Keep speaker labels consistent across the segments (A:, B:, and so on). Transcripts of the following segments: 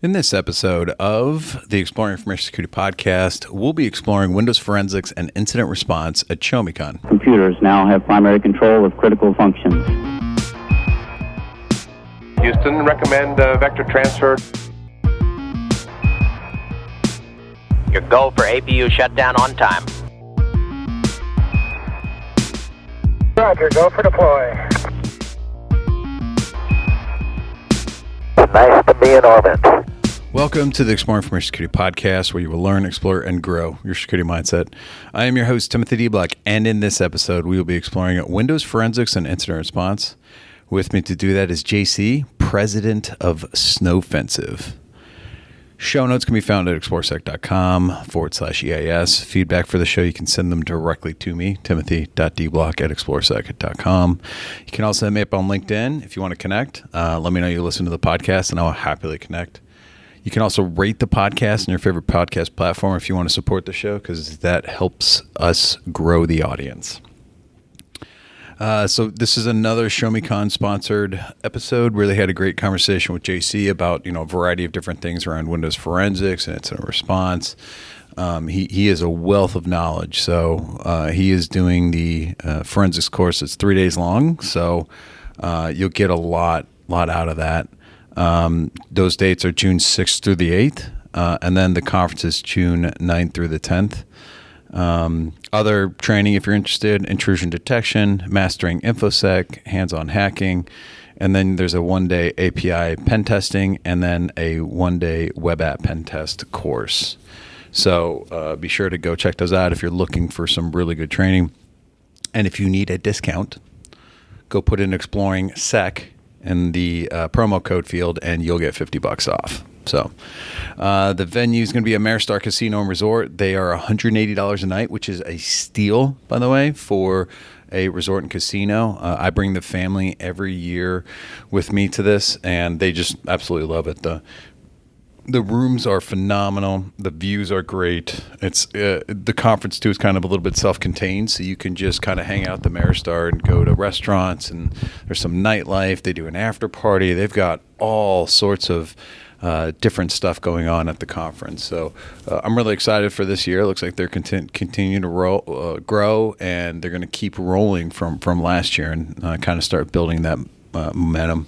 A: In this episode of the Exploring Information Security podcast, we'll be exploring Windows forensics and incident response at ShowMeCon.
B: Computers now have primary control of critical functions.
C: Houston, recommend vector transfer.
D: Your go for APU shutdown on time.
E: Roger, go for deploy.
D: Nice to be in orbit.
A: Welcome to the Exploring Information Security podcast, where you will learn, explore, and grow your security mindset. I am your host, Timothy D. Black, and in this episode, we will be exploring Windows forensics and incident response. With me to do that is JC, president of Snowfensive. Show notes can be found at exploresec.com/EIS. Feedback for the show, you can send them directly to me, timothy.dblock@exploresec.com. You can also hit me up on LinkedIn if you want to connect. Let me know you listen to the podcast, and I'll happily connect. You can also rate the podcast on your favorite podcast platform if you want to support the show, because that helps us grow the audience. So this is another ShowMeCon sponsored episode. Really had a great conversation with JC about, a variety of different things around Windows forensics and incident response. He is a wealth of knowledge. So he is doing the forensics course. It's 3 days long. So you'll get a lot out of that. Those dates are June 6th through the 8th. And then the conference is June 9th through the 10th. Other training, if you're interested: intrusion detection, mastering InfoSec, hands-on hacking, and then there's a one-day API pen testing, and then a one-day web app pen test course. So be sure to go check those out if you're looking for some really good training. And if you need a discount, go put in Exploring Sec in the promo code field, and you'll get $50 off. So the venue is going to be a Ameristar Casino and Resort. They are $180 a night, which is a steal, by the way, for a resort and casino. I bring the family every year with me to this, and they just absolutely love it. The rooms are phenomenal. The views are great. It's the conference too is kind of a little bit self-contained, so you can just kind of hang out at the Ameristar and go to restaurants, and there's some nightlife. They do an after party. They've got all sorts of different stuff going on at the conference. So I'm really excited for this year. It looks like they're continuing to grow, and they're going to keep rolling from last year and kind of start building that momentum.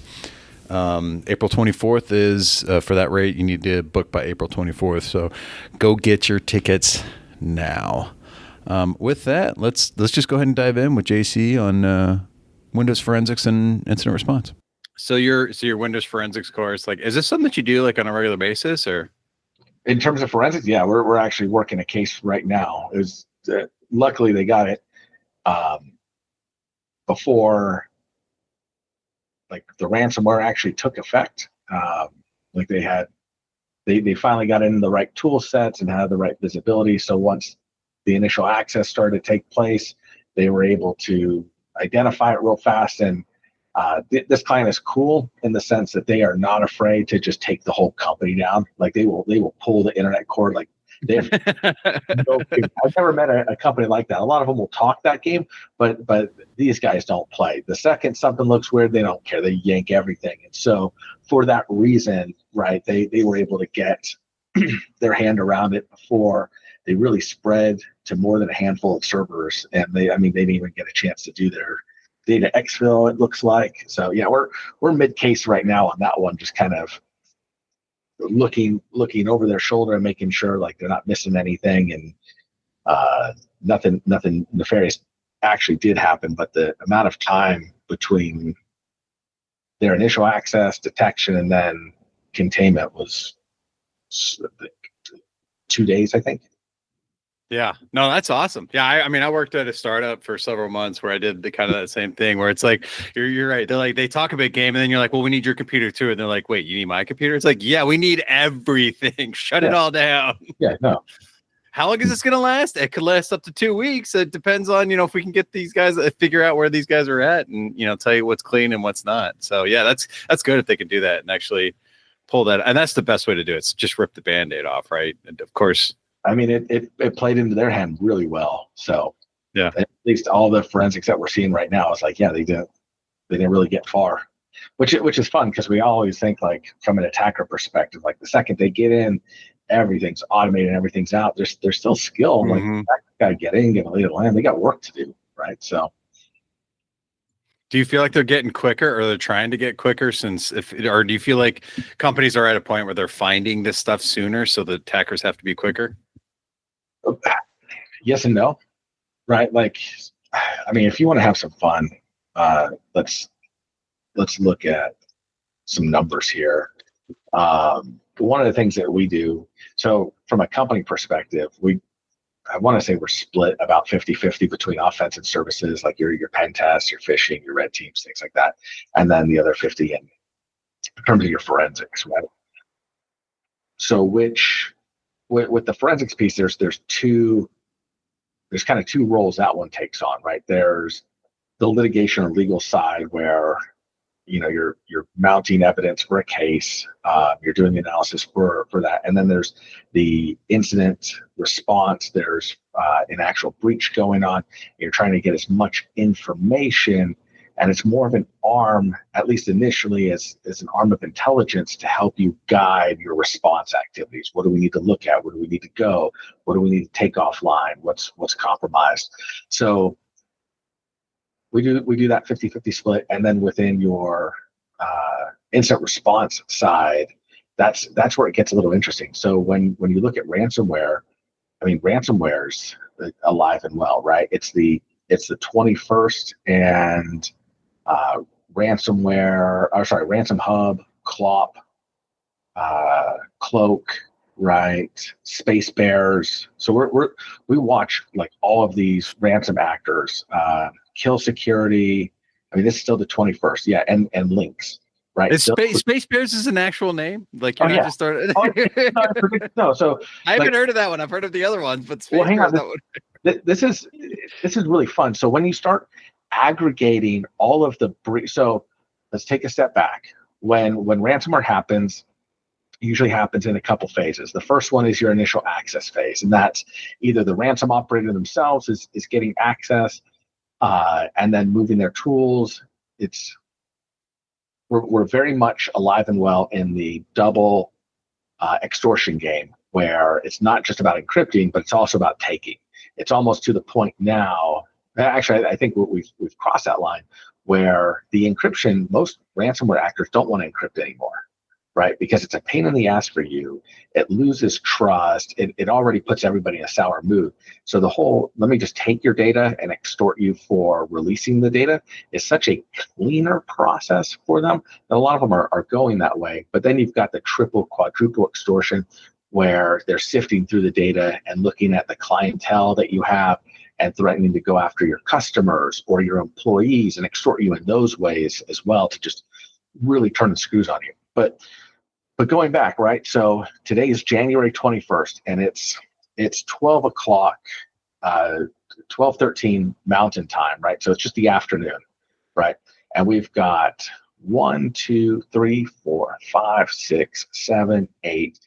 A: April 24th is, for that rate, you need to book by April 24th. So go get your tickets now. With that, let's just go ahead and dive in with JC on Windows forensics and incident response. So your Windows forensics course, is this something that you do on a regular basis, or?
F: In terms of forensics, yeah, we're actually working a case right now. It was luckily they got it before the ransomware actually took effect. They finally got in the right tool sets and had the right visibility. So once the initial access started to take place, they were able to identify it real fast. And this client is cool in the sense that they are not afraid to just take the whole company down. They will pull the internet cord. They have no, I've never met a company like that. A lot of them will talk that game, but these guys don't play. The second something looks weird, they don't care. They yank everything. And so for that reason, right, they were able to get their hand around it before they really spread to more than a handful of servers. And they didn't even get a chance to do their data exfil, it looks like. So yeah, we're mid-case right now on that one, just kind of looking over their shoulder and making sure they're not missing anything, and nothing nefarious actually did happen. But the amount of time between their initial access, detection, and then containment was 2 days, I think.
A: Yeah, no, that's awesome. Yeah, I worked at a startup for several months where I did the kind of that same thing, where it's you're right. They're they talk a big game, and then you're well, we need your computer too. And they're wait, you need my computer? It's yeah, we need everything. Shut it all down.
F: Yeah, no.
A: How long is this going to last? It could last up to 2 weeks. It depends on, if we can get these guys, figure out where these guys are at, and, tell you what's clean and what's not. So yeah, that's good if they can do that and actually pull that. And that's the best way to do it. It's just rip the Band-Aid off, right? And of course,
F: it played into their hand really well. So
A: yeah,
F: at least all the forensics that we're seeing right now is they didn't really get far. which is fun because we always think like from an attacker perspective, like the second they get in, everything's automated, everything's out. There's still skill. Like got to get in, get a lay of the land. They got work to do, right? So.
A: Do you feel like they're getting quicker, or they're trying to get quicker or do you feel like companies are at a point where they're finding this stuff sooner, so the attackers have to be quicker?
F: Yes and no, right? Like, I mean, if you want to have some fun, let's look at some numbers here. One of the things that we do, so from a company perspective, I want to say we're split about 50-50 between offense and services, like your pen tests, your phishing, your red teams, things like that. And then the other 50 in terms of your forensics, right? So with the forensics piece, there's kind of two roles that one takes on, right? There's the litigation or legal side where you're mounting evidence for a case, you're doing the analysis for that, and then there's the incident response. There's an actual breach going on. You're trying to get as much information, and it's more of an arm, at least initially, as an arm of intelligence to help you guide your response activities. What do we need to look at? Where do we need to go? What do we need to take offline? What's compromised? So we do that 50-50 split, and then within your incident response side, that's where it gets a little interesting. So when you look at ransomware, I mean, ransomware's alive and well, right? It's the 21st, and Ransom Hub, Clop, Cloak, right? Space Bears. So we watch like all of these ransom actors. Kill Security. I mean, this is still the 21st. Yeah, and Lynx, right?
A: Space Bears is an actual name? Like you're not just started.
F: No, so
A: I haven't heard of that one. I've heard of the other ones, but Space
F: hang on.
A: Bears,
F: This is really fun. So when you start aggregating all of the so let's take a step back. When ransomware happens, it usually happens in a couple phases. The first one is your initial access phase, and that's either the ransom operator themselves is getting access, and then moving their tools. We're very much alive and well in the double extortion game, where it's not just about encrypting, but it's also about taking. It's almost to the point now. Actually, I think we've crossed that line where the encryption, most ransomware actors don't want to encrypt anymore, right? Because it's a pain in the ass for you. It loses trust. It already puts everybody in a sour mood. So the whole, let me just take your data and extort you for releasing the data is such a cleaner process for them that a lot of them are going that way. But then you've got the triple, quadruple extortion where they're sifting through the data and looking at the clientele that you have and threatening to go after your customers or your employees and extort you in those ways as well to just really turn the screws on you. But going back, right? So today is January 21st, and it's 12 o'clock, 12:13 Mountain Time, right? So it's just the afternoon, right? And we've got 1, 2, 3, 4, 5, 6, 7, 8,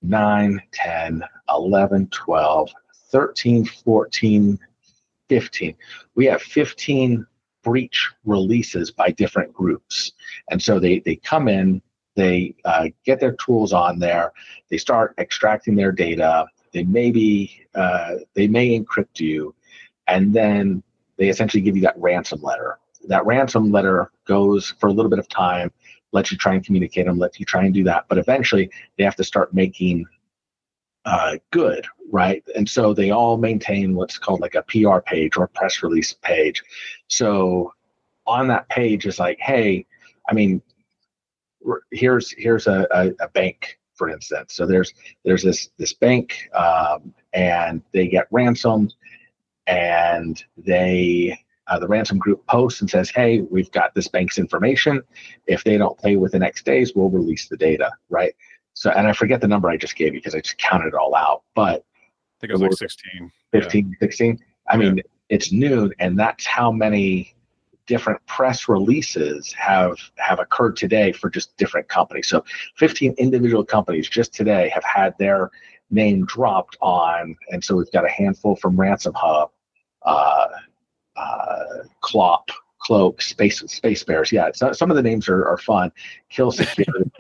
F: 9, 10, 11, 12, 13, 14, 15. We have 15 breach releases by different groups. And so they come in, they get their tools on there, they start extracting their data, they may encrypt you, and then they essentially give you that ransom letter. That ransom letter goes for a little bit of time, lets you try and communicate them, lets you try and do that, but eventually they have to start making good, right? And so they all maintain what's called like a PR page or a press release page. So on that page is like, hey, I mean, here's a bank, for instance. So there's this bank, and they get ransomed, and they the ransom group posts and says, hey, we've got this bank's information. If they don't pay within X days, we'll release the data, right? So, and I forget the number I just gave you because I just counted it all out, but
A: I think it was like 16.
F: 15, 16. I mean, it's noon, and that's how many different press releases have occurred today for just different companies. So 15 individual companies just today have had their name dropped on, and so we've got a handful from Ransom Hub, Clop, Cloak, Space Bears. Yeah, some of the names are fun. Kill Security,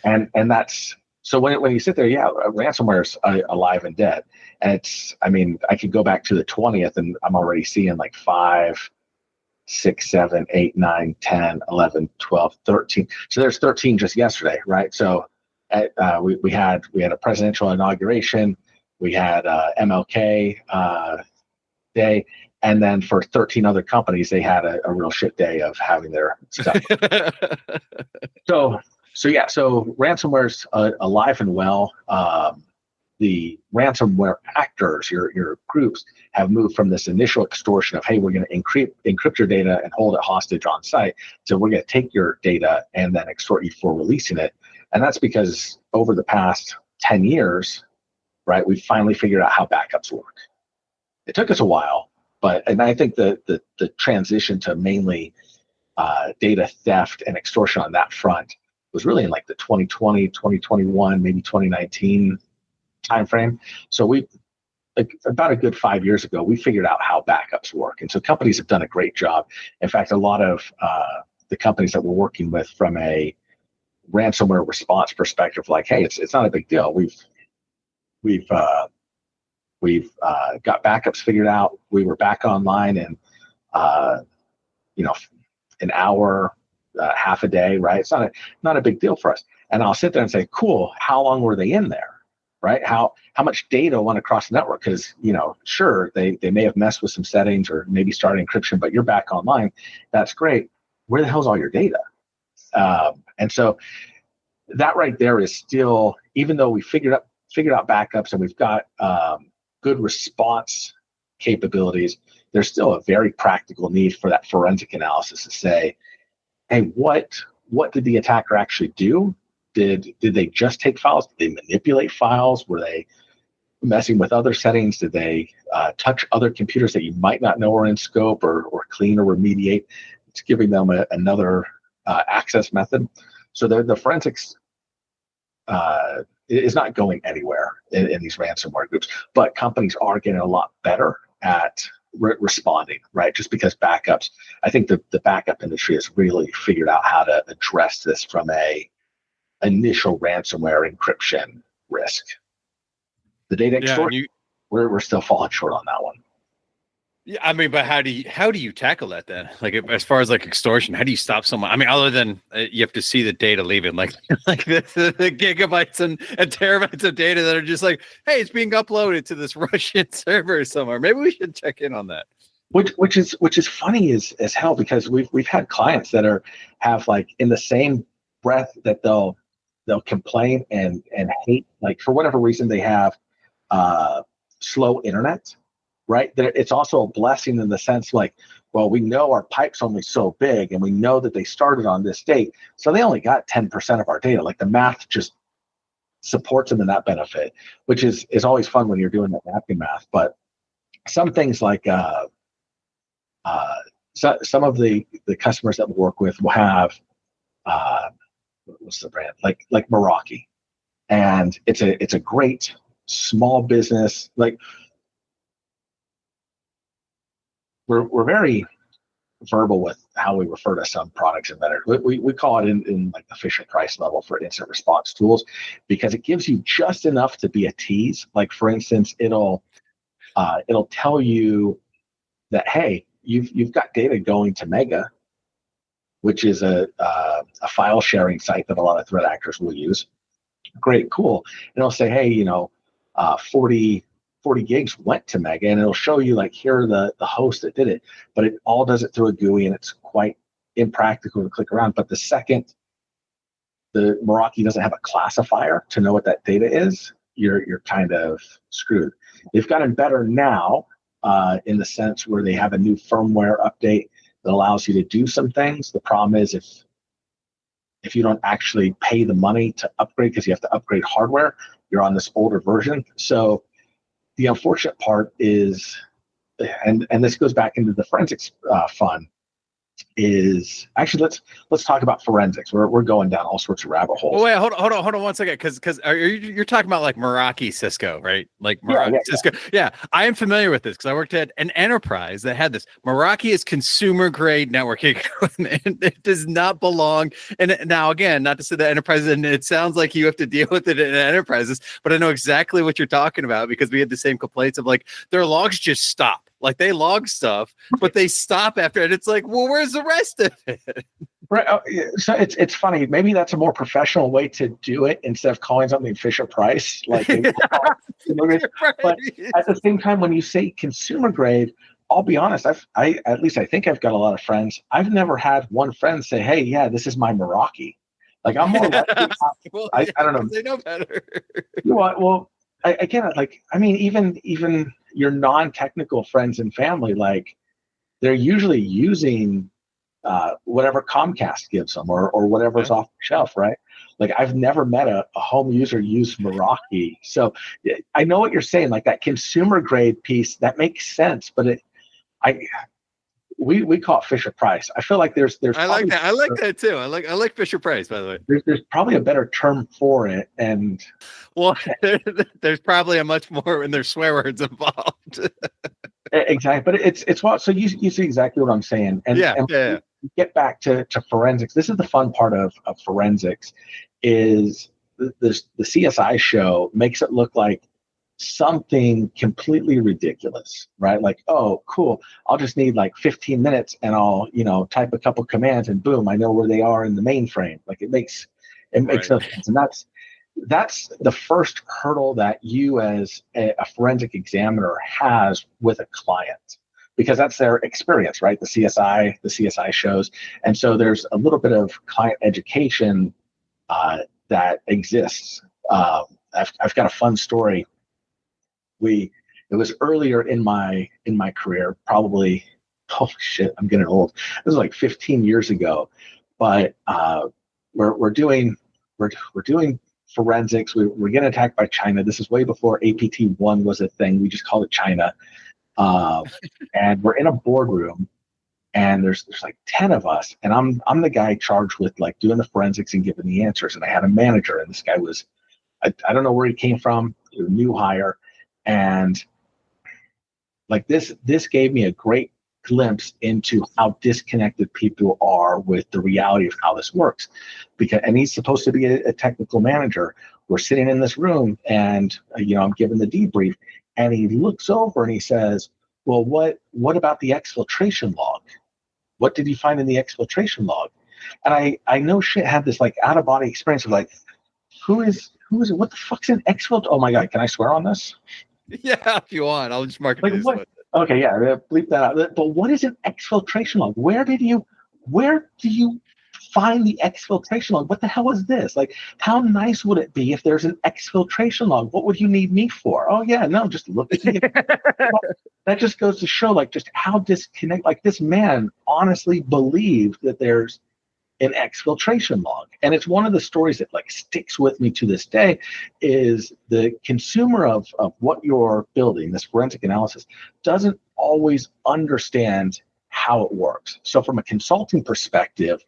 F: and that's so when you sit there, yeah, ransomware's alive and dead. And I could go back to the 20th, and I'm already seeing like 5, 6, 7, 8, 9, 10, 11, 12, 13. So there's 13 just yesterday, right? So we had a presidential inauguration, we had MLK Day, and then for 13 other companies, they had a real shit day of having their stuff. So ransomware's alive and well. The ransomware actors, your groups, have moved from this initial extortion of, hey, we're going to encrypt your data and hold it hostage on site, so we're going to take your data and then extort you for releasing it. And that's because over the past 10 years, right, we've finally figured out how backups work. It took us a while, and I think the transition to mainly data theft and extortion on that front was really in like the 2020, 2021, maybe 2019 timeframe. So about a good 5 years ago, we figured out how backups work. And so companies have done a great job. In fact, a lot of the companies that we're working with from a ransomware response perspective, like, hey, it's not a big deal. We've got backups figured out. We were back online in an hour, half a day, right? It's not a big deal for us. And I'll sit there and say, cool, how long were they in there? Right? How much data went across the network? Because, sure, they may have messed with some settings or maybe started encryption, but you're back online. That's great. Where the hell's all your data? And so that right there is still, even though we figured out backups and we've got good response capabilities, there's still a very practical need for that forensic analysis to say, hey, what did the attacker actually do? Did they just take files? Did they manipulate files? Were they messing with other settings? Did they touch other computers that you might not know are in scope or clean or remediate? It's giving them another access method. So the forensics is not going anywhere in these ransomware groups, but companies are getting a lot better at responding, right? Just because backups, I think the backup industry has really figured out how to address this from a initial ransomware encryption risk. The data extortion, we're still falling short on that one.
G: Yeah, I mean, but how do you tackle that then? Like, as far as like extortion, how do you stop someone? I mean, other than you have to see the data leaving, like the gigabytes and terabytes of data that are just like, hey, it's being uploaded to this Russian server somewhere. Maybe we should check in on that.
F: Which is funny as hell, because we've had clients that have like, in the same breath that they'll complain and hate, like, for whatever reason they have slow internet, right? It's also a blessing in the sense, like, well, we know our pipe's only so big and we know that they started on this date, so they only got 10% of our data. Like, the math just supports them in that benefit, which is always fun when you're doing that mapping math. But some things like some of the customers that we work with will have what's the brand, like Meraki, and it's a great small business. Like, we're very verbal with how we refer to some products and vendors. We call it in like the Fisher Price level for incident response tools, because it gives you just enough to be a tease. Like, for instance, it'll tell you that, hey, you've got data going to Mega, which is a file sharing site that a lot of threat actors will use. Great, cool. And it'll say, hey, 40 gigs went to Mega, and it'll show you, like, here are the hosts that did it. But it all does it through a GUI, and it's quite impractical to click around. But the second the Meraki doesn't have a classifier to know what that data is, you're kind of screwed. They've gotten better now in the sense where they have a new firmware update that allows you to do some things. The problem is if you don't actually pay the money to upgrade, because you have to upgrade hardware, you're on this older version. So the unfortunate part is, and this goes back into the forensics fund, is actually let's talk about forensics. We're going down all sorts of rabbit holes.
G: Well, wait, hold on 1 second, because you're talking about like Meraki Cisco, right? Like Meraki Cisco. Yeah, I am familiar with this because I worked at an enterprise that had this. Meraki is consumer grade networking equipment. It does not belong. And now, again, not to say that enterprises, and it sounds like you have to deal with it in enterprises, but I know exactly what you're talking about because we had the same complaints of like their logs just stop. Like they log stuff, but they stop after it. It's like, well, where's the rest of it?
F: Right. So it's funny. Maybe that's a more professional way to do it instead of calling something Fisher Price. Like, but at the same time, when you say consumer grade, I'll be honest. I at least I think I've got a lot of friends. I've never had one friend say, "Hey, yeah, this is my Meraki." Like I'm more likely.
G: Well,
F: I don't know.
G: They know better.
F: Well, I get it. Like, I mean, even your non-technical friends and family, like they're usually using whatever Comcast gives them or whatever's off the shelf, right? Like I've never met a home user use Meraki. So I know what you're saying, like that consumer grade piece, that makes sense, but we call it Fisher Price. I feel like there's
G: I like that. I like that too. I like Fisher Price, by the way.
F: There's probably a better term for it. And
G: well, there's probably a much more, and there's swear words involved.
F: Exactly. But it's what, so you see exactly what I'm saying. And get back to forensics. This is the fun part of forensics is the CSI show makes it look like something completely ridiculous, right? Like, oh, cool. I'll just need like 15 minutes and I'll, type a couple commands and boom, I know where they are in the mainframe. Like it makes no sense. And that's the first hurdle that you as a forensic examiner has with a client, because that's their experience, right? The CSI shows. And so there's a little bit of client education that exists. I've got a fun story. It was earlier in my career, probably, oh shit, I'm getting old. It was like 15 years ago, but we're doing forensics. We're getting attacked by China. This is way before APT1 was a thing. We just called it China. And we're in a boardroom, and there's like 10 of us, and I'm the guy charged with like doing the forensics and giving the answers. And I had a manager, and this guy was, I don't know where he came from, he was a new hire. And like this gave me a great glimpse into how disconnected people are with the reality of how this works. And he's supposed to be a technical manager. We're sitting in this room, and I'm giving the debrief, and he looks over and he says, well, what about the exfiltration log? What did you find in the exfiltration log? And I know shit had this like out of body experience of like, who is it? What the fuck's an exfiltration? Oh my God, can I swear on this?
G: Yeah, if you want, I'll just mark it.
F: Like, what? Okay, yeah, bleep that out. But what is an exfiltration log? Where do you find the exfiltration log? What the hell is this? Like, how nice would it be if there's an exfiltration log? What would you need me for? Oh yeah, no, just look at it. That just goes to show like just how disconnect. Like this man honestly believed that there's an exfiltration log. And it's one of the stories that like sticks with me to this day is the consumer of what you're building, this forensic analysis, doesn't always understand how it works. So from a consulting perspective,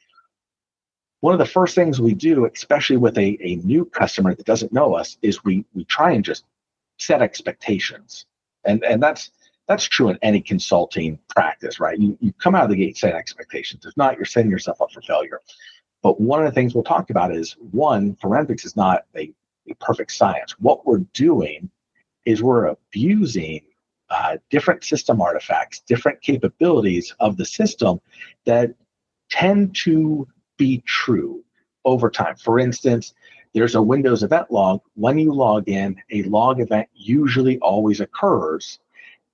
F: one of the first things we do, especially with a new customer that doesn't know us, is we try and just set expectations. And that's true in any consulting practice, right? You come out of the gate setting expectations. If not, you're setting yourself up for failure. But one of the things we'll talk about is, one, forensics is not a perfect science. What we're doing is we're abusing different system artifacts, different capabilities of the system that tend to be true over time. For instance, there's a Windows event log. When you log in, a log event usually always occurs,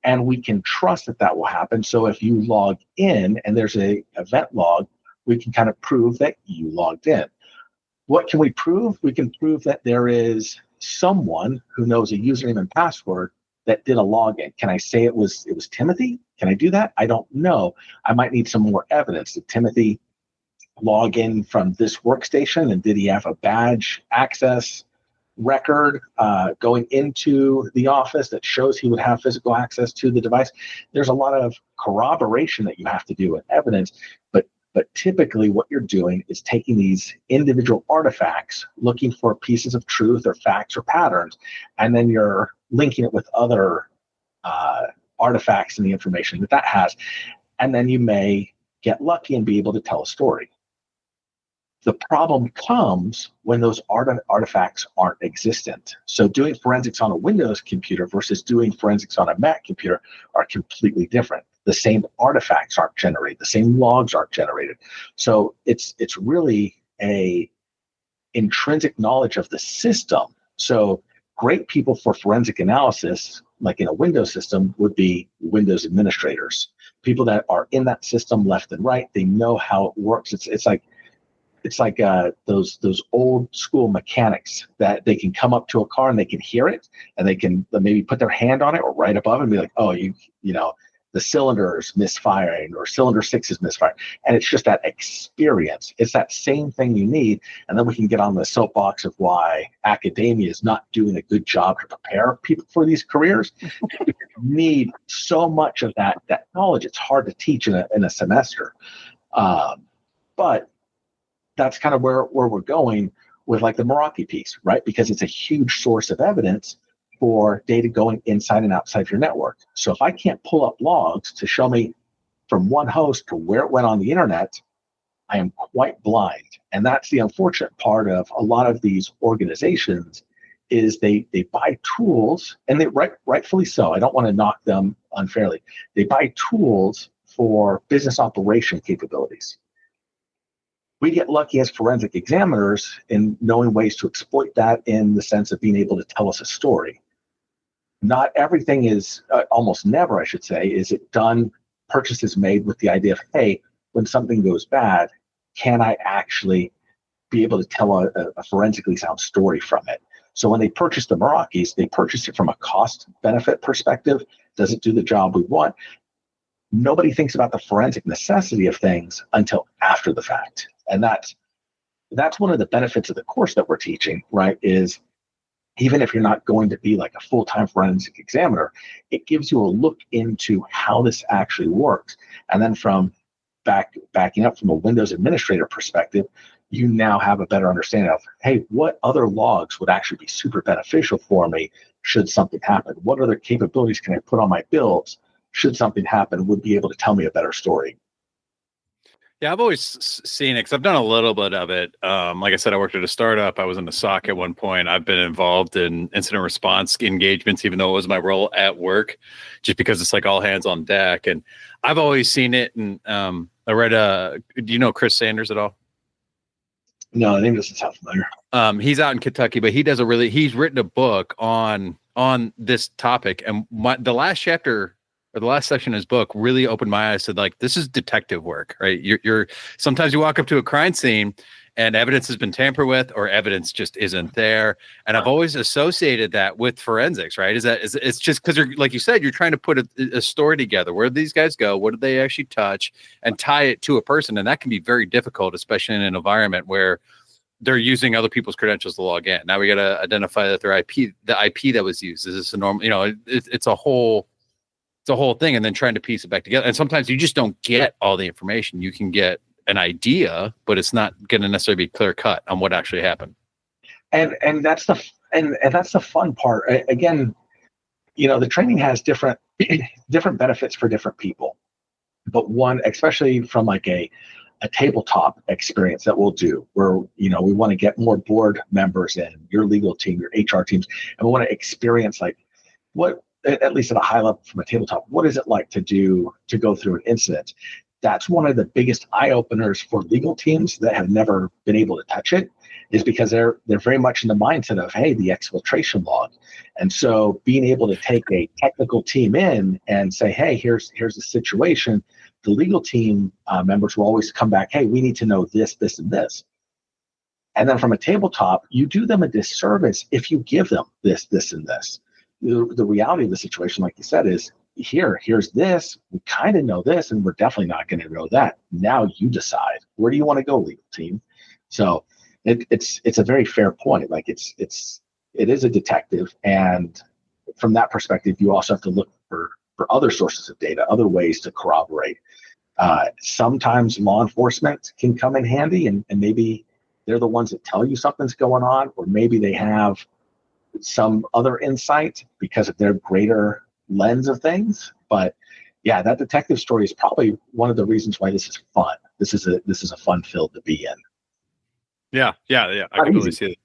F: and we can trust that will happen. So if you log in and there's a event log, we can kind of prove that you logged in. What can we prove? We can prove that there is someone who knows a username and password that did a login. Can I say it was Timothy? Can I do that? I don't know. I might need some more evidence. Did Timothy log in from this workstation, and did he have a badge access? record going into the office that shows he would have physical access to the device. There's a lot of corroboration that you have to do with evidence, but typically what you're doing is taking these individual artifacts, looking for pieces of truth or facts or patterns, and then you're linking it with other artifacts and the information that has, and then you may get lucky and be able to tell a story. The problem comes when those artifacts aren't existent. So doing forensics on a Windows computer versus doing forensics on a Mac computer are completely different. The same artifacts aren't generated, the same logs aren't generated. So it's really a intrinsic knowledge of the system. So great people for forensic analysis, like in a Windows system, would be Windows administrators. People that are in that system left and right, they know how it works. It's like those old school mechanics that they can come up to a car and they can hear it and they can maybe put their hand on it or right above it and be like, oh, you know, the cylinder is misfiring or cylinder 6 is misfiring. And it's just that experience. It's that same thing you need. And then we can get on the soapbox of why academia is not doing a good job to prepare people for these careers. You need so much of that knowledge. It's hard to teach in a semester. But that's kind of where we're going with like the Meraki piece, right? Because it's a huge source of evidence for data going inside and outside your network. So if I can't pull up logs to show me from one host to where it went on the internet, I am quite blind. And that's the unfortunate part of a lot of these organizations is they buy tools, and they rightfully so. I don't want to knock them unfairly. They buy tools for business operation capabilities. We get lucky as forensic examiners in knowing ways to exploit that in the sense of being able to tell us a story. Not everything is, almost never, I should say, is it done, purchases made with the idea of, hey, when something goes bad, can I actually be able to tell a forensically sound story from it? So when they purchase the Merakis, they purchase it from a cost benefit perspective. Does it do the job we want? Nobody thinks about the forensic necessity of things until after the fact. And that's one of the benefits of the course that we're teaching, right? Is even if you're not going to be like a full-time forensic examiner, it gives you a look into how this actually works. And then from backing up from a Windows administrator perspective, you now have a better understanding of, hey, what other logs would actually be super beneficial for me should something happen? What other capabilities can I put on my builds should something happen would be able to tell me a better story?
G: Yeah, I've always seen it because I've done a little bit of it. Like I said, I worked at a startup. I was in the SOC at one point. I've been involved in incident response engagements, even though it was my role at work, just because it's like all hands on deck. And I've always seen it. And I read, do you know Chris Sanders at all?
F: No, the name doesn't sound familiar.
G: He's out in Kentucky, but he's written a book on this topic. And the last chapter or the last section of his book really opened my eyes to like, this is detective work, right? You're sometimes you walk up to a crime scene and evidence has been tampered with or evidence just isn't there. And I've always associated that with forensics, right? It's just because you're, like you said, you're trying to put a story together. Where did these guys go? What did they actually touch? And tie it to a person. And that can be very difficult, especially in an environment where they're using other people's credentials to log in. Now we got to identify that the IP that was used. Is this a normal, it's a whole thing, and then trying to piece it back together. And sometimes you just don't get all the information. You can get an idea, but it's not going to necessarily be clear cut on what actually happened. And
F: that's the fun part. Again, the training has different benefits for different people. But one, especially from like a tabletop experience that we'll do, where we want to get more board members in, your legal team, your HR teams, and we want to experience like what, at least at a high level from a tabletop, what is it like to go through an incident? That's one of the biggest eye openers for legal teams that have never been able to touch it, is because they're very much in the mindset of, hey, the exfiltration log. And so being able to take a technical team in and say, hey, here's the situation, the legal team members will always come back, hey, we need to know this, this, and this. And then from a tabletop, you do them a disservice if you give them this, this, and this. The reality of the situation, like you said, is here's this, we kind of know this, and we're definitely not going to know that. Now you decide, where do you want to go, legal team? So it's a very fair point. Like it's it is a detective, and from that perspective, you also have to look for other sources of data, other ways to corroborate. Sometimes law enforcement can come in handy, and maybe they're the ones that tell you something's going on, or maybe they have some other insight because of their greater lens of things. But yeah, that detective story is probably one of the reasons why this is fun. This is a fun field to be in.
G: Yeah. I completely see it.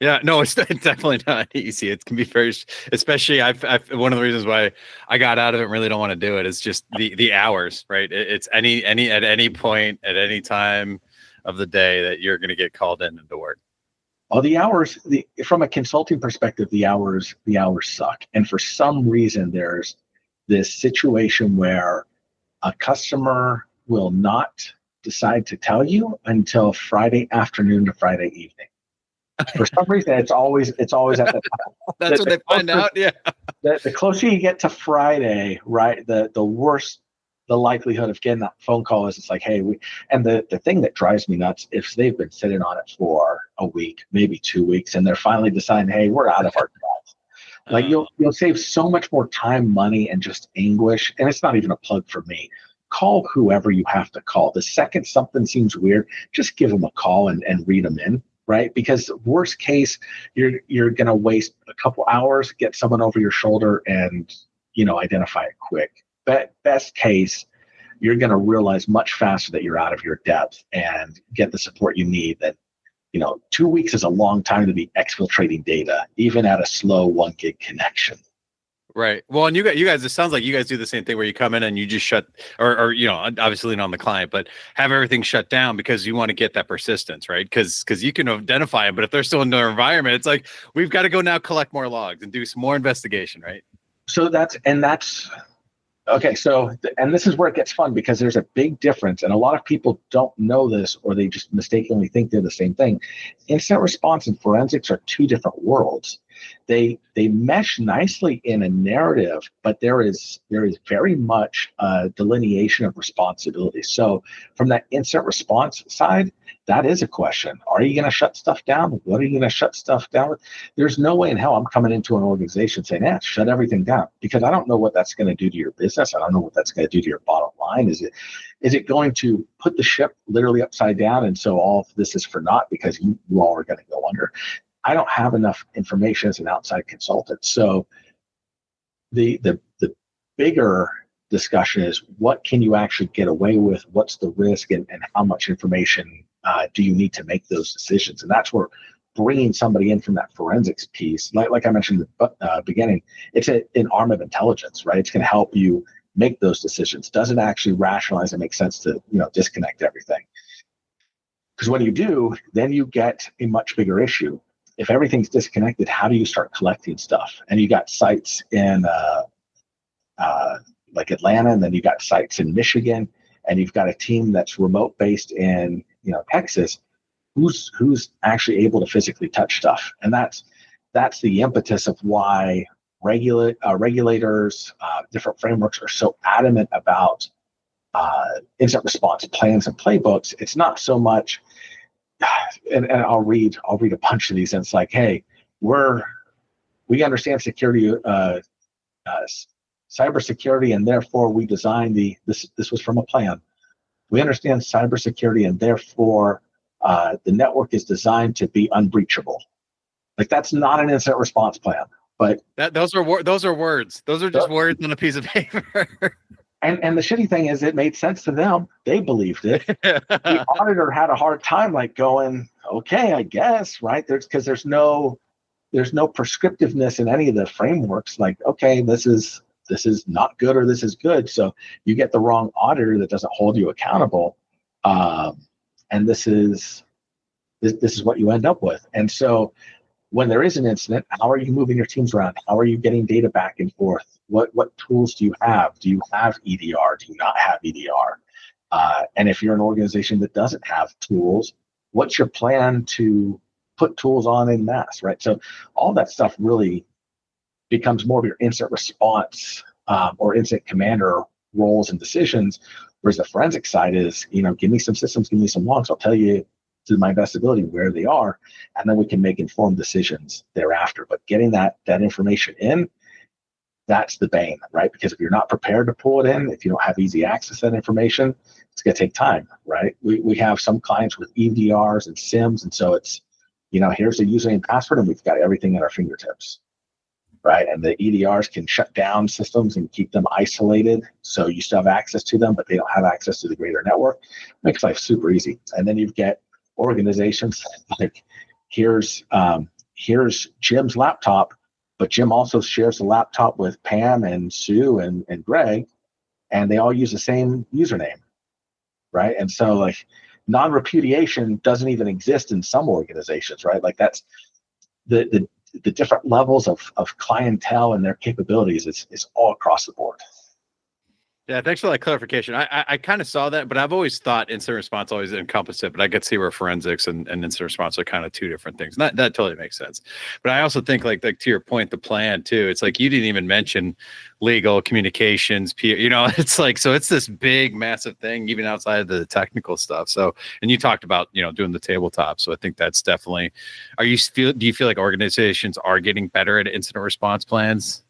G: Yeah, no, it's definitely not easy. It can be very, especially I've one of the reasons why I got out of it and really don't want to do it is just the hours, right? It's any at any point at any time of the day that you're going to get called in to work.
F: Oh, the hours. From a consulting perspective, the hours suck, and for some reason, there's this situation where a customer will not decide to tell you until Friday afternoon to Friday evening. For some reason, it's always at the time.
G: That's when they find out. Yeah.
F: The closer you get to Friday, right, the worse the likelihood of getting that phone call is. It's like, hey, and the thing that drives me nuts, if they've been sitting on it for a week, maybe 2 weeks, and they're finally deciding, hey, we're out of our jobs. Like you'll save so much more time, money, and just anguish. And it's not even a plug for me. Call whoever you have to call. The second something seems weird, just give them a call and read them in, right? Because worst case, you're going to waste a couple hours, get someone over your shoulder, and identify it quick. But best case, you're going to realize much faster that you're out of your depth and get the support you need. That 2 weeks is a long time to be exfiltrating data, even at a slow 1 gig connection.
G: Right. Well, and you guys, it sounds like you guys do the same thing where you come in and you just shut, or obviously not on the client, but have everything shut down because you want to get that persistence, right? Because you can identify them, but if they're still in their environment, it's like we've got to go now collect more logs and do some more investigation, right?
F: So that's okay. So, and this is where it gets fun, because there's a big difference, and a lot of people don't know this, or they just mistakenly think they're the same thing. Incident response and forensics are two different worlds. They mesh nicely in a narrative, but there is very much a delineation of responsibility. So from that incident response side, that is a question. Are you going to shut stuff down? What are you going to shut stuff down with? There's no way in hell I'm coming into an organization saying, shut everything down, because I don't know what that's going to do to your business. I don't know what that's going to do to your bottom line. Is it going to put the ship literally upside down, and so all of this is for naught because you all are going to go under? I don't have enough information as an outside consultant. So the bigger discussion is, what can you actually get away with? What's the risk, and how much information do you need to make those decisions? And that's where bringing somebody in from that forensics piece, like I mentioned in the beginning, it's an arm of intelligence, right? It's going to help you make those decisions. Does it actually rationalize and make sense to disconnect everything? Because when you do, then you get a much bigger issue. If everything's disconnected, how do you start collecting stuff? And you got sites in like Atlanta, and then you got sites in Michigan, and you've got a team that's remote based in Texas. Who's actually able to physically touch stuff? And that's the impetus of why regulators, different frameworks are so adamant about incident response plans and playbooks. It's not so much. And I'll read a bunch of these, and it's like, hey, we understand security, cybersecurity, and therefore we designed this was from a plan. We understand cybersecurity, and therefore the network is designed to be unbreachable. Like, that's not an incident response plan. But
G: those are words. Those are just words on a piece of paper.
F: And the shitty thing is, it made sense to them. They believed it. The auditor had a hard time, like, going, okay, I guess, right? There's no prescriptiveness in any of the frameworks. Like, okay, this is not good, or this is good. So you get the wrong auditor that doesn't hold you accountable, and this is what you end up with. And so when there is an incident, how are you moving your teams around? How are you getting data back and forth? What tools do you have? Do you have EDR? Do you not have EDR? And if you're an organization that doesn't have tools, what's your plan to put tools on en masse, right? So all that stuff really becomes more of your incident response or incident commander roles and decisions, whereas the forensic side is, give me some systems, give me some logs. I'll tell you to my best ability where they are, and then we can make informed decisions thereafter. But getting that information in, that's the bane, right? Because if you're not prepared to pull it in, if you don't have easy access to that information, it's going to take time, right? We have some clients with EDRs and SIMs, and so it's, here's the username and password, and we've got everything at our fingertips, right? And the EDRs can shut down systems and keep them isolated, so you still have access to them, but they don't have access to the greater network. Makes life super easy. And then you've got organizations like, here's Jim's laptop, but Jim also shares the laptop with Pam and Sue and Greg, and they all use the same username, right? And so like non-repudiation doesn't even exist in some organizations, right? Like that's the different levels of clientele and their capabilities is all across the board.
G: Yeah, thanks for that clarification. I kind of saw that, but I've always thought incident response always encompassed it, but I could see where forensics and incident response are kind of two different things. That totally makes sense. But I also think like to your point, the plan too, it's like you didn't even mention legal communications, it's like, so it's this big, massive thing, even outside of the technical stuff. So, and you talked about, doing the tabletop. So I think that's definitely, do you feel like organizations are getting better at incident response plans?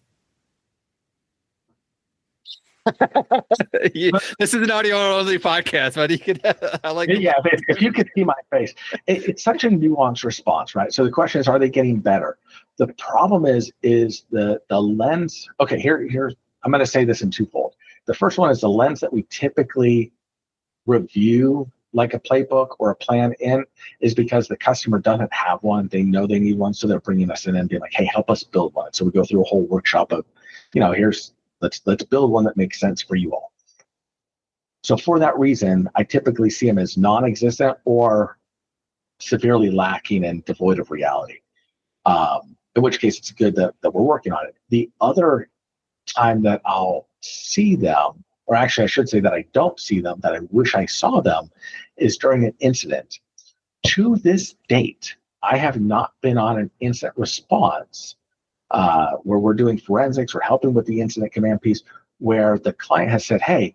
G: This is an audio only podcast, but you could I like
F: if you could see my face, it's such a nuanced response, right? So the question is, are they getting better? The problem is the lens. Okay, here's I'm going to say this in twofold. The first one is the lens that we typically review like a playbook or a plan in is because the customer doesn't have one. They know they need one, so they're bringing us in and being like, hey, help us build one. So we go through a whole workshop of, let's build one that makes sense for you all. So for that reason, I typically see them as non-existent or severely lacking and devoid of reality. In which case, it's good that we're working on it. The other time that I'll see them, or actually I should say that I don't see them, that I wish I saw them, is during an incident. To this date, I have not been on an incident response where we're doing forensics or helping with the incident command piece, where the client has said, hey,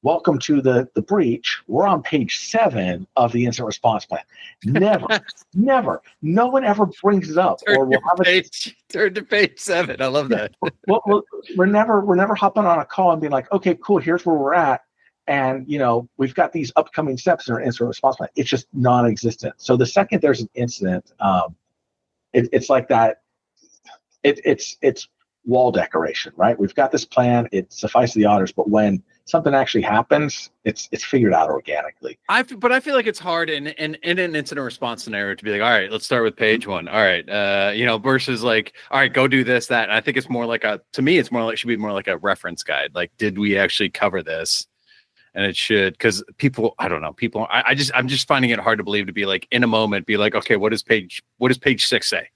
F: welcome to the breach. We're on page 7 of the incident response plan. Never. No one ever brings it up.
G: Turn to page 7. I love that.
F: Well, we're never hopping on a call and being like, okay, cool, here's where we're at. And, we've got these upcoming steps in our incident response plan. It's just non-existent. So the second there's an incident, it's like that. It's wall decoration, right? We've got this plan. It suffices the auditors, but when something actually happens, it's figured out organically.
G: But I feel like it's hard in an incident response scenario to be like, all right, let's start with page 1. All right, versus like, all right, go do this, that. And I think it's more like should be more like a reference guide. Like, did we actually cover this? And it should, because I don't know, I'm just finding it hard to believe to be like in a moment, be like, okay, what does page 6 say?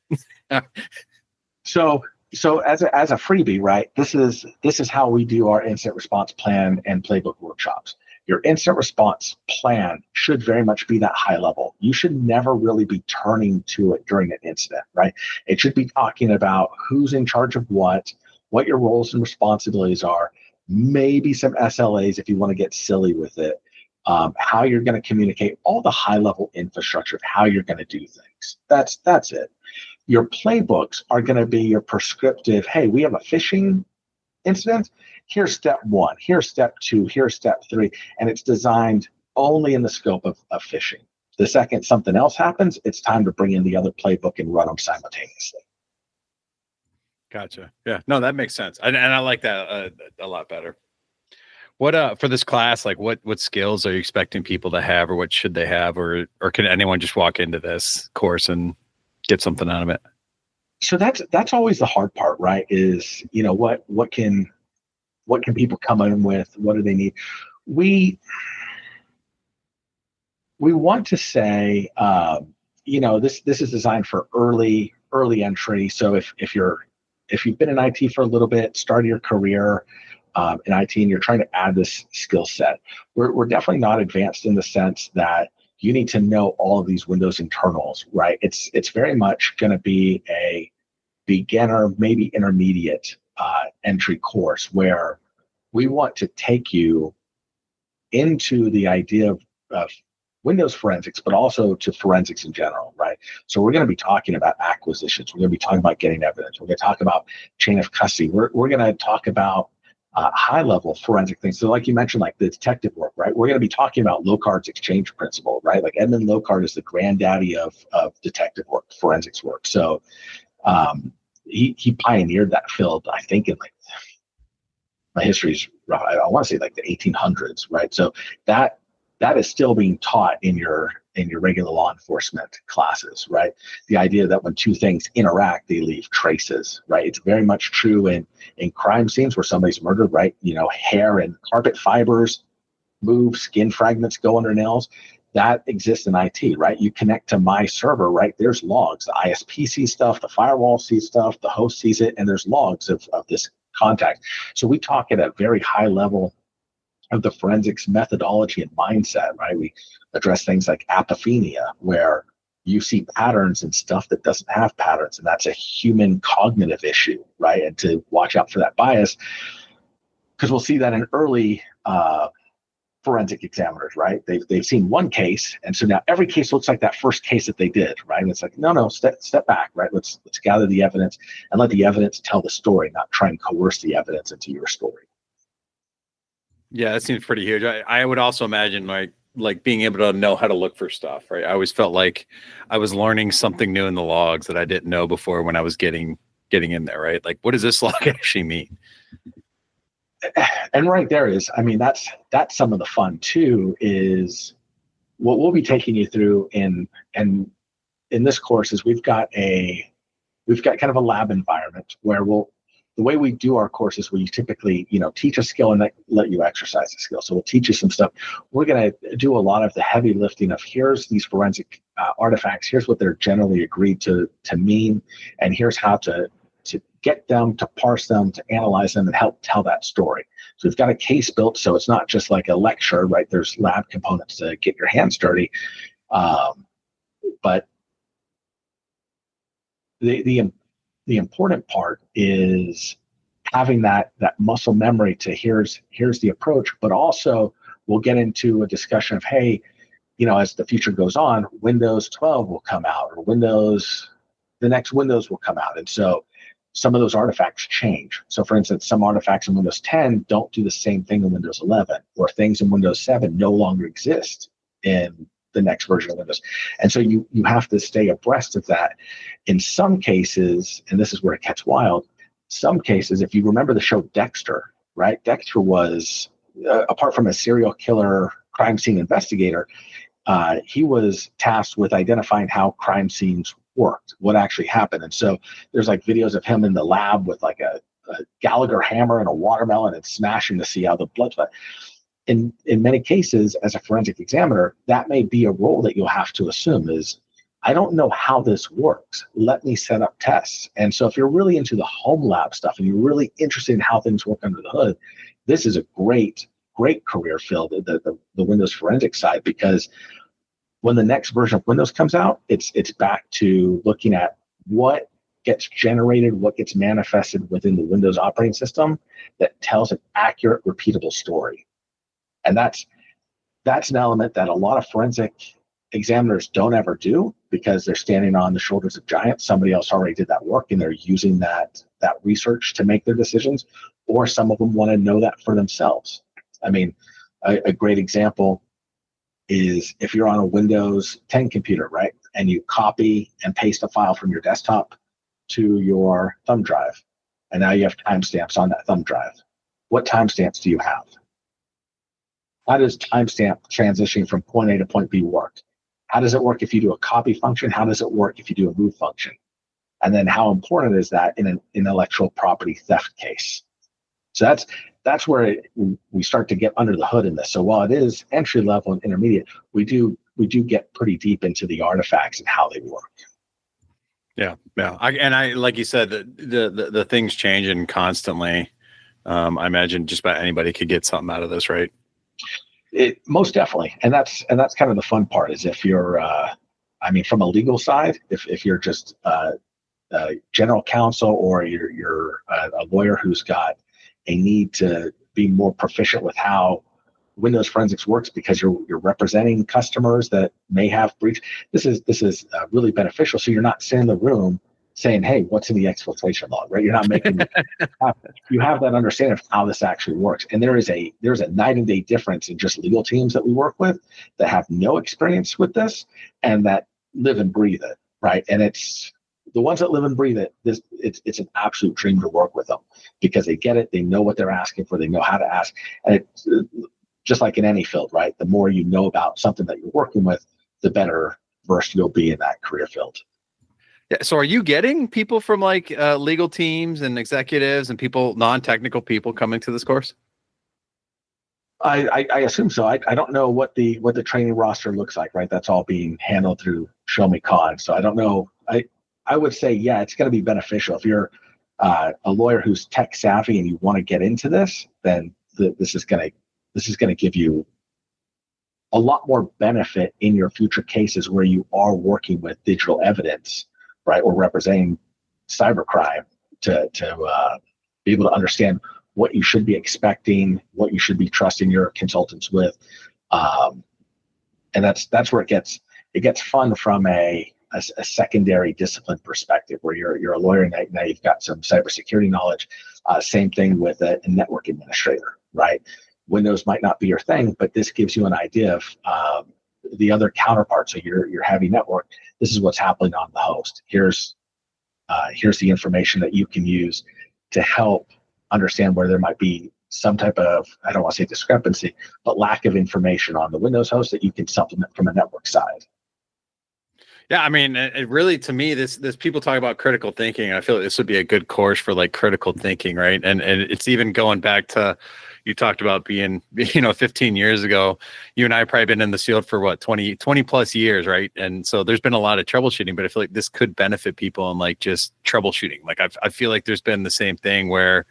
F: So as a freebie, right? This is how we do our incident response plan and playbook workshops. Your incident response plan should very much be that high level. You should never really be turning to it during an incident, right? It should be talking about who's in charge of what your roles and responsibilities are, maybe some SLAs if you want to get silly with it, how you're going to communicate, all the high level infrastructure of how you're going to do things. That's it. Your playbooks are going to be your prescriptive, hey, we have a phishing incident. Here's step 1, here's step 2, here's step 3. And it's designed only in the scope of phishing. The second something else happens, it's time to bring in the other playbook and run them simultaneously.
G: Gotcha. Yeah, no, that makes sense. And I like that a lot better. What for this class, like what skills are you expecting people to have, or what should they have, or can anyone just walk into this course and get something out of it?
F: So that's always the hard part, right? Is what can people come in with? What do they need? We want to say, this is designed for early entry. So if you've been in IT for a little bit, started your career in IT, and you're trying to add this skill set, we're definitely not advanced in the sense that you need to know all of these Windows internals, right? It's very much going to be a beginner, maybe intermediate entry course where we want to take you into the idea of Windows forensics, but also to forensics in general, right? So we're going to be talking about acquisitions. We're going to be talking about getting evidence. We're going to talk about chain of custody. We're going to talk about high-level forensic things. So like you mentioned, like the detective work, right? We're going to be talking about Locard's exchange principle, right? Like Edmund Locard is the granddaddy of detective work, forensics work. So he pioneered that field, I think, in like, my history's rough, I want to say like the 1800s, right? So that is still being taught in your regular law enforcement classes, right? The idea that when two things interact, they leave traces, right? It's very much true in crime scenes where somebody's murdered, right? You know, hair and carpet fibers move, skin fragments go under nails. That exists in IT, right? You connect to my server, right? There's logs. The ISP sees stuff, the firewall sees stuff, the host sees it, and there's logs of this contact. So we talk at a very high level of the forensics methodology and mindset, right? We address things like apophenia, where you see patterns and stuff that doesn't have patterns, and that's a human cognitive issue, right? And to watch out for that bias, because we'll see that in early forensic examiners, right? They've seen one case, and so now every case looks like that first case that they did, right? And it's like, no, step back, right? Let's gather the evidence and let the evidence tell the story, not try and coerce the evidence into your story.
G: Yeah, that seems pretty huge. I would also imagine like being able to know how to look for stuff, right? I always felt like I was learning something new in the logs that I didn't know before when I was getting in there, right? Like, what does this log actually mean?
F: And right there is, I mean, that's some of the fun too, is what we'll be taking you through in this course is we've got kind of a lab environment where the way we do our courses, we typically, teach a skill and let you exercise the skill. So we'll teach you some stuff. We're going to do a lot of the heavy lifting of here's these forensic artifacts. Here's what they're generally agreed to mean. And here's how to get them, to parse them, to analyze them, and help tell that story. So we've got a case built, so it's not just like a lecture, right? There's lab components to get your hands dirty. But the important part is having that muscle memory to here's the approach, but also we'll get into a discussion of, hey, as the future goes on, Windows 12 will come out, or the next Windows will come out. And so some of those artifacts change. So for instance, some artifacts in Windows 10 don't do the same thing in Windows 11, or things in Windows 7 no longer exist in the next version of Windows. And so you have to stay abreast of that. In some cases, and this is where it gets wild, some cases, if you remember the show Dexter, right? Dexter was, apart from a serial killer crime scene investigator, he was tasked with identifying how crime scenes worked, what actually happened. And so there's like videos of him in the lab with like a Gallagher hammer and a watermelon and smashing to see how the blood flowed. In many cases, as a forensic examiner, that may be a role that you'll have to assume is, I don't know how this works. Let me set up tests. And so if you're really into the home lab stuff and you're really interested in how things work under the hood, this is a great career field, the Windows forensic side, because when the next version of Windows comes out, it's back to looking at what gets generated, what gets manifested within the Windows operating system that tells an accurate, repeatable story. And that's an element that a lot of forensic examiners don't ever do, because they're standing on the shoulders of giants. Somebody else already did that work, and they're using that research to make their decisions, or some of them want to know that for themselves. I mean, a great example is if you're on a Windows 10 computer, right, and you copy and paste a file from your desktop to your thumb drive, and now you have timestamps on that thumb drive. What timestamps do you have? How does timestamp transitioning from point A to point B work? How does it work if you do a copy function? How does it work if you do a move function? And then how important is that in an intellectual property theft case? So that's where we start to get under the hood in this. So while it is entry level and intermediate, we do get pretty deep into the artifacts and how they work.
G: Yeah. I like you said, the things changing constantly. I imagine just about anybody could get something out of this, right?
F: It most definitely, and that's kind of the fun part is if you're, from a legal side, if you're just general counsel, or you're a lawyer who's got a need to be more proficient with how Windows forensics works because you're representing customers that may have breach. This is really beneficial. So you're not sitting in the room saying, "Hey, what's in the exfiltration log?" Right? You're not making. You have that understanding of how this actually works. And there's a night and day difference in just legal teams that we work with that have no experience with this and that live and breathe it. Right? And it's the ones that live and breathe it. It's an absolute dream to work with them because they get it. They know what they're asking for. They know how to ask. And it's just like in any field, right? The more you know about something that you're working with, the better versed you'll be in that career field.
G: Yeah. So are you getting people from like legal teams and executives and people, non-technical people coming to this course?
F: I assume so. I don't know what the training roster looks like, right? That's all being handled through ShowMeCon. So I don't know. I would say, yeah, it's going to be beneficial. If you're a lawyer who's tech savvy and you want to get into this, then this is going to give you a lot more benefit in your future cases where you are working with digital evidence, right, or representing cybercrime to be able to understand what you should be expecting, what you should be trusting your consultants with, and that's where it gets fun from a secondary discipline perspective, where you're a lawyer and now you've got some cybersecurity knowledge. Same thing with a network administrator, right? Windows might not be your thing, but this gives you an idea of the other counterparts of your heavy network. This is what's happening on the host. Here's the information that you can use to help understand where there might be some type of, I don't want to say discrepancy, but lack of information on the Windows host that you can supplement from a network side.
G: Yeah, I mean, it really, to me, this people talk about critical thinking. I feel like this would be a good course for like critical thinking, right? And it's even going back to, you talked about being, 15 years ago. You and I have probably been in this field for what, 20 plus years, right? And so there's been a lot of troubleshooting, but I feel like this could benefit people in like just troubleshooting. Like I feel like there's been the same thing where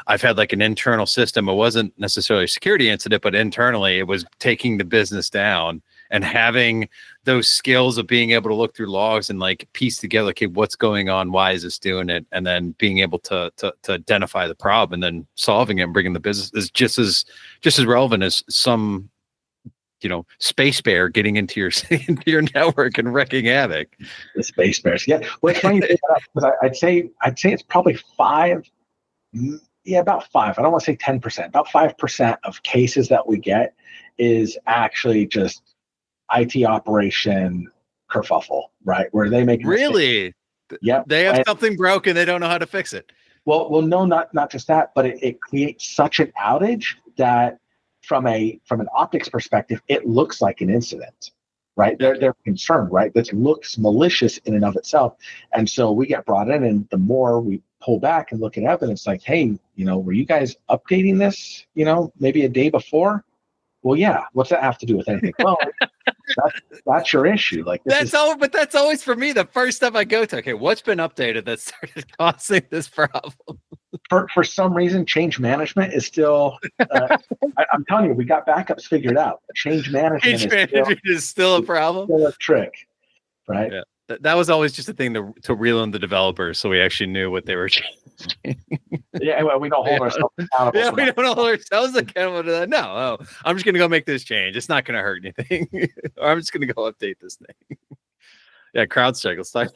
G: I've had like an internal system. It wasn't necessarily a security incident, but internally it was taking the business down, and having those skills of being able to look through logs and like piece together, okay, what's going on? Why is this doing it? And then being able to identify the problem and then solving it and bringing the business is just as relevant as some, space bear getting into your network and wrecking havoc.
F: The space bears. Yeah. Well, it's funny you say that because I'd say it's probably about 5. I don't want to say 10%. About 5% of cases that we get is actually just IT operation kerfuffle, right? Where they make
G: really,
F: yeah,
G: they have something broken, they don't know how to fix it.
F: Well, no, not just that, but it creates such an outage that from an optics perspective, it looks like an incident, right? They're concerned, right? This looks malicious in and of itself, and so we get brought in, and the more we pull back and look at evidence, like, hey, were you guys updating this, maybe a day before? Well, yeah. What's that have to do with anything? Well, that's your issue. Like
G: but that's always for me the first step I go to. Okay, what's been updated that started causing this problem?
F: For some reason, change management is still. I'm telling you, we got backups figured out. Change management
G: is still a problem.
F: Still a trick, right?
G: Yeah. That was always just a thing to reel in the developers, so we actually knew what they were changing.
F: Yeah, well, we don't hold ourselves accountable.
G: Yeah, we don't hold ourselves accountable to that. No, I'm just going to go make this change. It's not going to hurt anything. Or I'm just going to go update this thing. Yeah, CrowdStrike. Let's talk.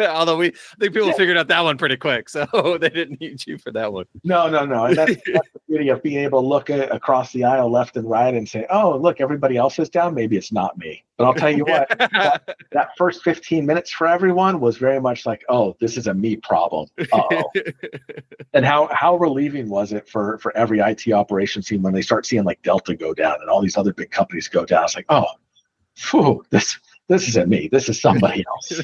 G: Although I think people figured out that one pretty quick, so they didn't need you for that one.
F: No. And that's the beauty of being able to look across the aisle left and right and say, oh, look, everybody else is down. Maybe it's not me. But I'll tell you what, that first 15 minutes for everyone was very much like, oh, this is a me problem. Uh-oh. And how relieving was it for every IT operations team when they start seeing like Delta go down and all these other big companies go down? It's like, oh, phew, this isn't me. This is somebody else.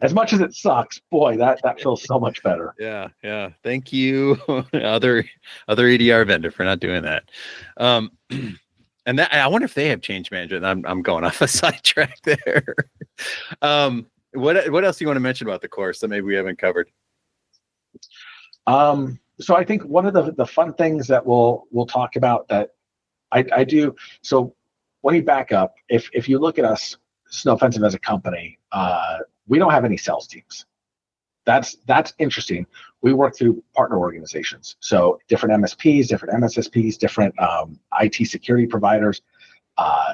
F: As much as it sucks, boy, that feels so much better.
G: Yeah. Thank you, other EDR vendor, for not doing that. And that, I wonder if they have change management. I'm going off a sidetrack there. What else do you want to mention about the course that maybe we haven't covered?
F: So I think one of the fun things that we'll talk about that I do. So when you back up, if you look at us, Snowfensive as a company, we don't have any sales teams. that's interesting. We work through partner organizations, so different MSPs, different MSSPs, different IT security providers,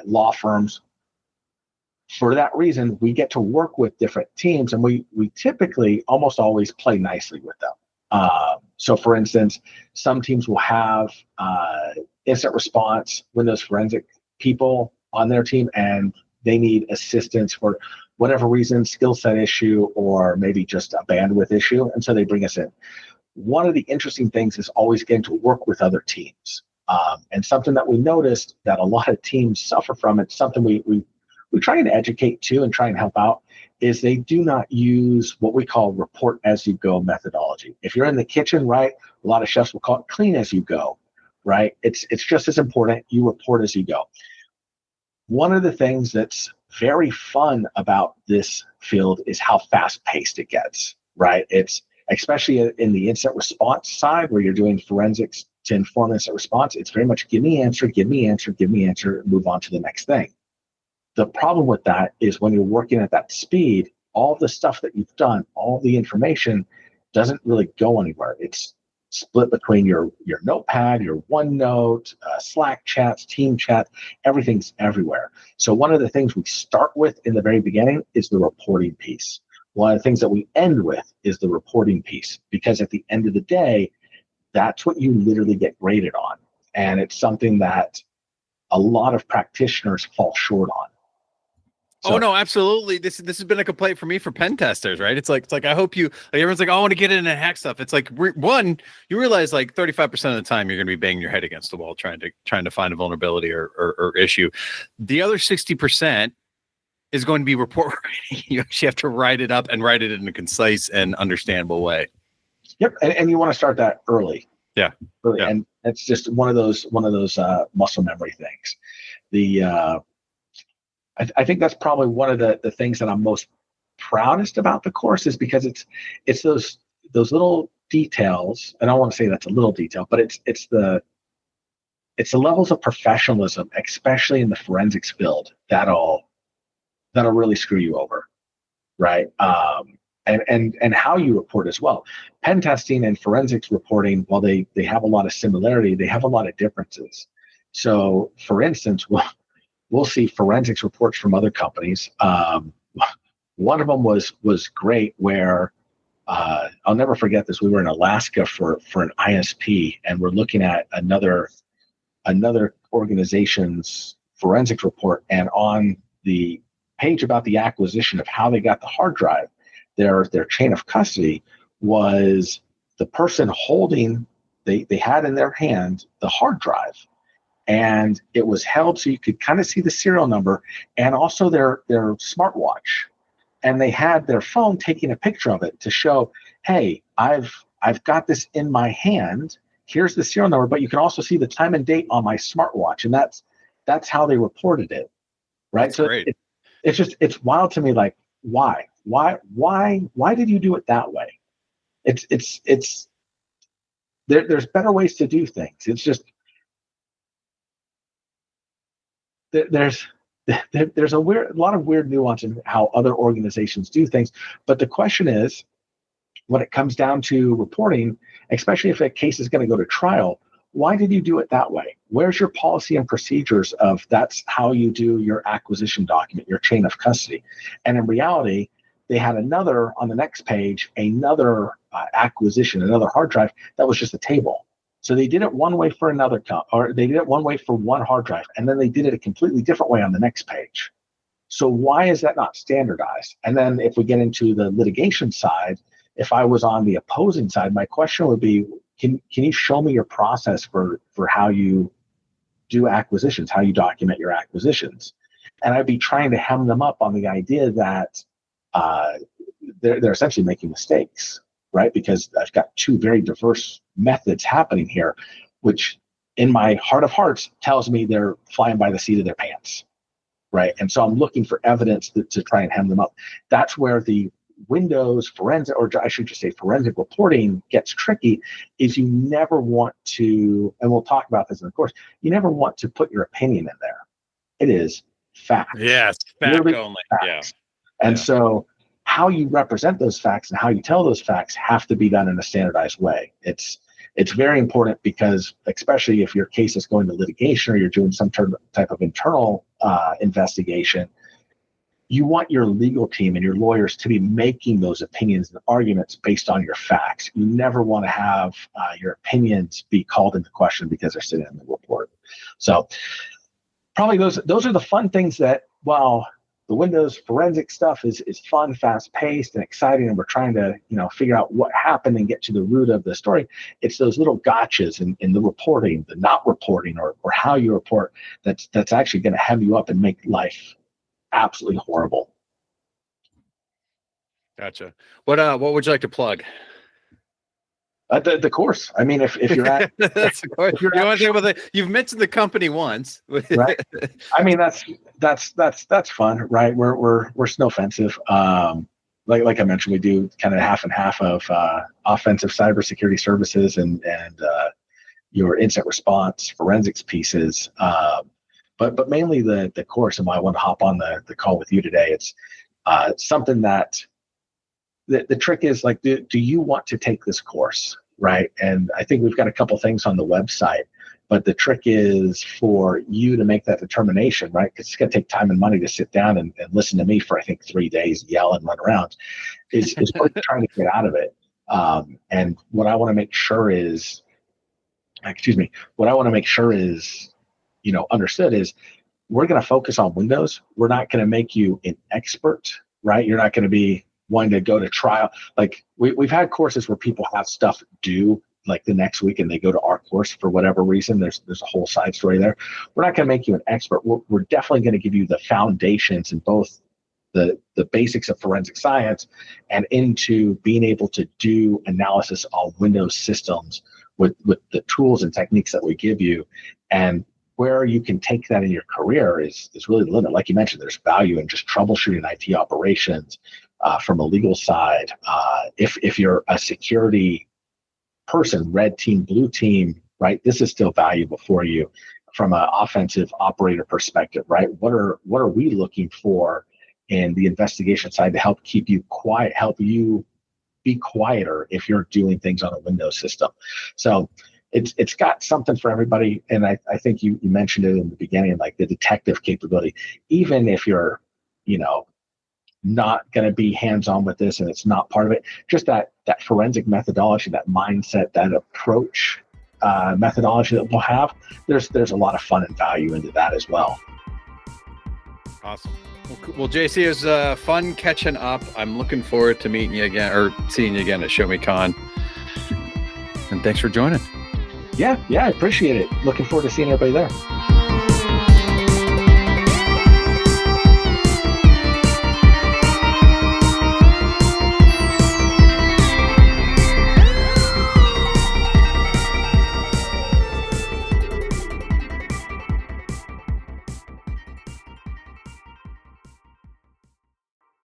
F: law firms. For that reason, we get to work with different teams, and we typically almost always play nicely with them. So, for instance, some teams will have incident response, Windows forensic people on their team, and they need assistance for whatever reason, skill set issue, or maybe just a bandwidth issue, and so they bring us in. One of the interesting things is always getting to work with other teams, and something that we noticed that a lot of teams suffer from. It's something we try and educate too and try and help out, is they do not use what we call report as you go methodology. If you're in the kitchen, right, a lot of chefs will call it clean as you go, right? It's just as important, you report as you go. One of the things that's very fun about this field is how fast paced it gets, right? It's especially in the incident response side where you're doing forensics to inform incident response. It's very much give me answer, move on to the next thing. The problem with that is when you're working at that speed, all the stuff that you've done, all the information doesn't really go anywhere. It's split between your notepad, your OneNote, Slack chats, team chat, everything's everywhere. So one of the things we start with in the very beginning is the reporting piece. One of the things that we end with is the reporting piece, because at the end of the day, that's what you literally get graded on. And it's something that a lot of practitioners fall short on.
G: So, oh no, absolutely. This has been a complaint for me for pen testers, right? It's like I hope you, like, everyone's like, oh, I want to get in and hack stuff. It's like, one, you realize like 35% of the time you're going to be banging your head against the wall trying to find a vulnerability or issue. The other 60% is going to be report writing. You actually have to write it up and write it in a concise and understandable way.
F: Yep, and you want to start that early.
G: Yeah,
F: early. Yeah. And it's just one of those muscle memory things. I think that's probably one of the things that I'm most proudest about the course, is because it's those little details. And I don't want to say that's a little detail, but it's the levels of professionalism, especially in the forensics field, that'll really screw you over, right? And how you report as well. Pen testing and forensics reporting, while they have a lot of similarity, they have a lot of differences. So, for instance, we'll see forensics reports from other companies. One of them was great, where I'll never forget this. We were in Alaska for an ISP, and we're looking at another organization's forensics report, and on the page about the acquisition of how they got the hard drive, their chain of custody was the person holding, they had in their hand the hard drive. And it was held so you could kind of see the serial number and also their smartwatch. And they had their phone taking a picture of it to show, hey, I've got this in my hand. Here's the serial number, but you can also see the time and date on my smartwatch. And that's how they reported it, right?
G: That's great.
F: It's wild to me. Like, why did you do it that way? There's better ways to do things. It's just, there's a lot of weird nuance in how other organizations do things. But the question is, when it comes down to reporting, especially if a case is going to go to trial, why did you do it that way? Where's your policy and procedures of that's how you do your acquisition document, your chain of custody? And in reality, they had another on the next page, another acquisition, another hard drive that was just a table. So they did it one way for another or they did it one way for one hard drive, and then they did it a completely different way on the next page. So why is that not standardized? And then if we get into the litigation side, if I was on the opposing side, my question would be, can you show me your process for how you do acquisitions, how you document your acquisitions? And I'd be trying to hem them up on the idea that they're essentially making mistakes, right? Because I've got two very diverse methods happening here, which in my heart of hearts tells me they're flying by the seat of their pants, right? And so I'm looking for evidence to try and hem them up. That's where the Windows forensic, or I should just say forensic reporting, gets tricky, is you never want to, and we'll talk about this in the course, you never want to put your opinion in there. It is fact.
G: Yes, fact only.
F: Facts. And so how you represent those facts and how you tell those facts have to be done in a standardized way. It's very important because, especially if your case is going to litigation or you're doing some type of internal investigation, you want your legal team and your lawyers to be making those opinions and arguments based on your facts. You never want to have your opinions be called into question because they're sitting in the report. So probably those are the fun things that, while the Windows forensic stuff is fun, fast-paced, and exciting, and we're trying to figure out what happened and get to the root of the story, it's those little gotchas in the reporting, the not reporting, or how you report that's actually going to hem you up and make life absolutely horrible.
G: Gotcha. What would you like to plug?
F: The course. I mean, if you're at,
G: That's the course. You've mentioned the company once,
F: right? I mean, that's fun, right? We're Snowfensive. Like I mentioned, we do kind of half and half of offensive cybersecurity services and your incident response forensics pieces. But mainly the course, and why I want to hop on the call with you today. It's something that the trick is, like, do you want to take this course, right? And I think we've got a couple things on the website, but the trick is for you to make that determination, right? Because it's going to take time and money to sit down and listen to me for, I think, 3 days, yell and run around. Is what you're trying to get out of it. And what I want to make sure is, understood is, we're going to focus on Windows. We're not going to make you an expert, right? You're not going to be wanting to go to trial. Like we've had courses where people have stuff due like the next week and they go to our course for whatever reason. There's a whole side story there. We're not going to make you an expert. We're definitely going to give you the foundations in both the basics of forensic science and into being able to do analysis on Windows systems with the tools and techniques that we give you. And where you can take that in your career is really the limit. Like you mentioned, there's value in just troubleshooting IT operations from a legal side. If you're a security person, red team, blue team, right? This is still valuable for you from an offensive operator perspective, right? What are we looking for in the investigation side to help keep you quiet, help you be quieter if you're doing things on a Windows system? So it's got something for everybody. And I think you mentioned it in the beginning, like the detective capability. Even if you're, not going to be hands-on with this and it's not part of it, just that forensic methodology, that mindset, that approach methodology that we'll have, there's a lot of fun and value into that as well.
G: Awesome. Well, JC, it was fun catching up. I'm looking forward to meeting you again, or seeing you again at ShowMeCon. And thanks for joining.
F: Yeah, I appreciate it. Looking forward to seeing everybody there.